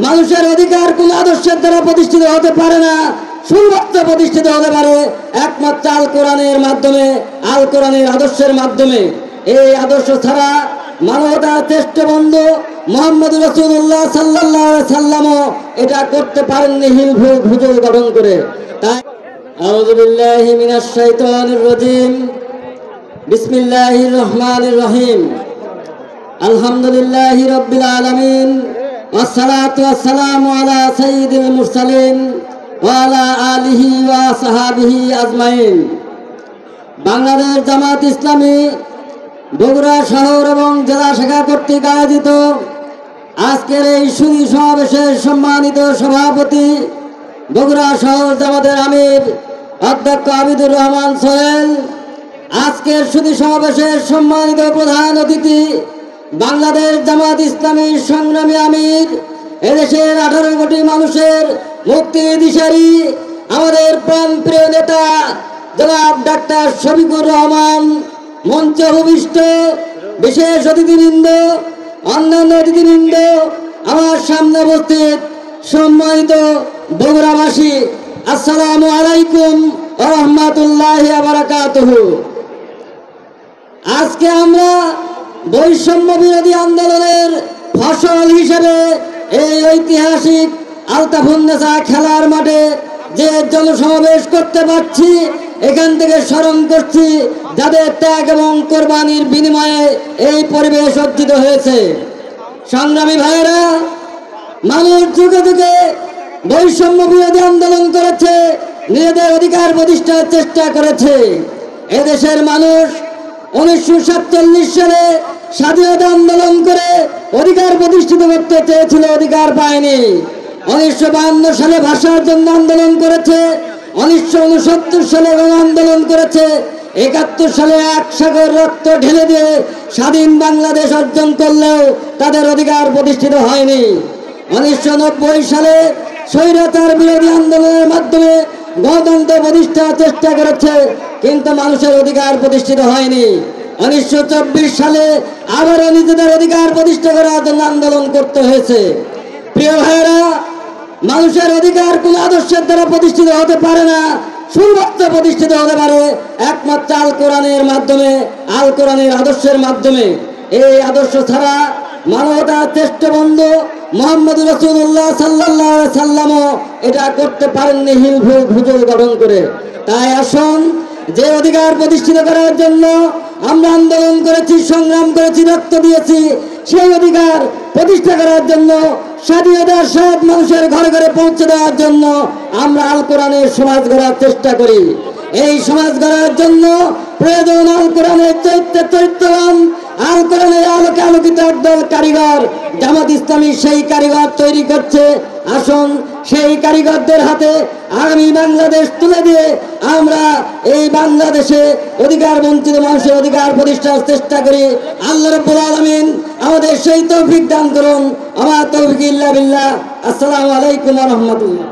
মানুষের অধিকার কোন আদর্শের দ্বারা প্রতিষ্ঠিত হতে পারে না, শুধুমাত্র প্রতিষ্ঠিত হতে পারে একমাত্র আল কোরআনের মাধ্যমে, আল কোরআনের আদর্শের মাধ্যমে। এই আদর্শ ছাড়া মানবতার শ্রেষ্ঠ বন্ধু মুহাম্মদ রাসূলুল্লাহ সাল্লাল্লাহু আলাইহি সাল্লামও এটা করতে পারেননি হিলফুল ভুজল গঠন করে। তাই আউযু বিল্লাহি মিনাশ শাইতানির রাজিম, বিসমিল্লাহির রহমানির রহিম, আলহামদুলিল্লাহি রাব্বিল আলামিন, ওয়াসসালাতু ওয়াসসালামু আলা সাইয়্যিদিল মুরসালিন ওয়া আলা আলিহি ওয়া সাহাবিহি আজমাইন। বাংলাদেশ জামাত ইসলামী বগুড়া শহর এবং জেলা শাখা কর্তৃক আয়োজিত আজকের এই সুধী সমাবেশের সম্মানিত সভাপতি বগুড়া শহর জামাতের আমির অধ্যক্ষ আবিদুর রহমান সোহেল, আজকের সুধী সমাবেশের সম্মানিত প্রধান অতিথি বাংলাদেশ জামাত ইসলামীর সংগ্রামী আমির, এদেশের 18 কোটি মানুষের মুক্তির দিশারি, আমাদের প্রাণপ্রিয় নেতা জনাব ডাক্তার শফিকুর রহমান, মঞ্চে উপবিষ্ট বিশেষ অতিথিবৃন্দ, অন্যান্য অতিথিবৃন্দ, আমার সামনে উপস্থিত সম্মানিত বগুড়াবাসী, আসসালামু আলাইকুম ওয়া রাহমাতুল্লাহি ওয়া বারাকাতুহু। আজকে আমরা বৈষম্য বিরোধী আন্দোলনের ফসল হিসেবে এই ঐতিহাসিক আলতাফুন্নেসা খেলার মাঠে যে জনসমাবেশ করতে পারছি, এখান থেকে স্মরণ করছি যাদের ত্যাগ এবং কোরবানির বিনিময়ে এই পরিবেশ অর্জিত হয়েছে। সংগ্রামী ভাইয়েরা, মানুষ যুগে যুগে বৈষম্য বিরোধী আন্দোলন করেছে, নিজেদের অধিকার প্রতিষ্ঠার চেষ্টা করেছে। এদেশের মানুষ 1947 সালে স্বাধীনতা আন্দোলন করে অধিকার প্রতিষ্ঠিত করতে চেয়েছিল, অধিকার পায়নি। 1952 সালে ভাষার জন্য আন্দোলন করেছে, 1969 সালে গণ আন্দোলন করেছে, 71 সালে এক সাগর রক্ত ঢেলে দিয়ে স্বাধীন বাংলাদেশ অর্জন করলেও তাদের অধিকার প্রতিষ্ঠিত হয়নি। 1990 সালে স্বৈরাচার বিরোধী আন্দোলনের মাধ্যমে গণতন্ত্র প্রতিষ্ঠার চেষ্টা করেছে, কিন্তু মানুষের অধিকার প্রতিষ্ঠিত হয়নি। 1924 সালে আবারও নিজেদের অধিকার প্রতিষ্ঠা করার জন্য আন্দোলন করতে হয়েছে। প্রিয় ভাইয়েরা, মানুষের অধিকার কোন আদর্শের দ্বারা প্রতিষ্ঠিত হতে পারে না, শুধুমাত্র প্রতিষ্ঠিত হতে পারে একমাত্র আল কোরআনের মাধ্যমে, আল কোরআনের আদর্শের মাধ্যমে। এই আদর্শ ছাড়া মানবতার শ্রেষ্ঠ বন্ধু মুহাম্মদ রাসূলুল্লাহ সাল্লাল্লাহু আলাইহি সাল্লামও এটা করতে পারেননি হিলফুল ভুজল গঠন করে। তাই আসুন, যে অধিকার প্রতিষ্ঠিত করার জন্য আমরা আন্দোলন করেছি, সংগ্রাম করেছি, রক্ত দিয়েছি, সেই অধিকার প্রতিষ্ঠা করার জন্য, স্বাধীনতার স্বাদ মানুষের ঘরে ঘরে পৌঁছে দেওয়ার জন্য আমরা আল কোরআনের সমাজ গড়ার চেষ্টা করি। এই সমাজ গড়ার জন্য প্রয়োজন আল কোরআনের চরিত্রবান, আল কোরআনের আলোকে আলোকিত একদল কারিগর। জামাত ইসলামী সেই কারিগর তৈরি করছে। আসুন, সেই কারিগরদের হাতে আগামী বাংলাদেশ তুলে দিয়ে আমরা এই বাংলাদেশে অধিকার বঞ্চিত মানুষের অধিকার প্রতিষ্ঠার চেষ্টা করি। আল্লাহ রাব্বুল আলামিন আমাদের সেই তৌফিক দান করুন। আমার তৌফিক ইল্লা বিল্লাহ। আসসালামু আলাইকুম ওয়া রাহমাতুল্লাহ।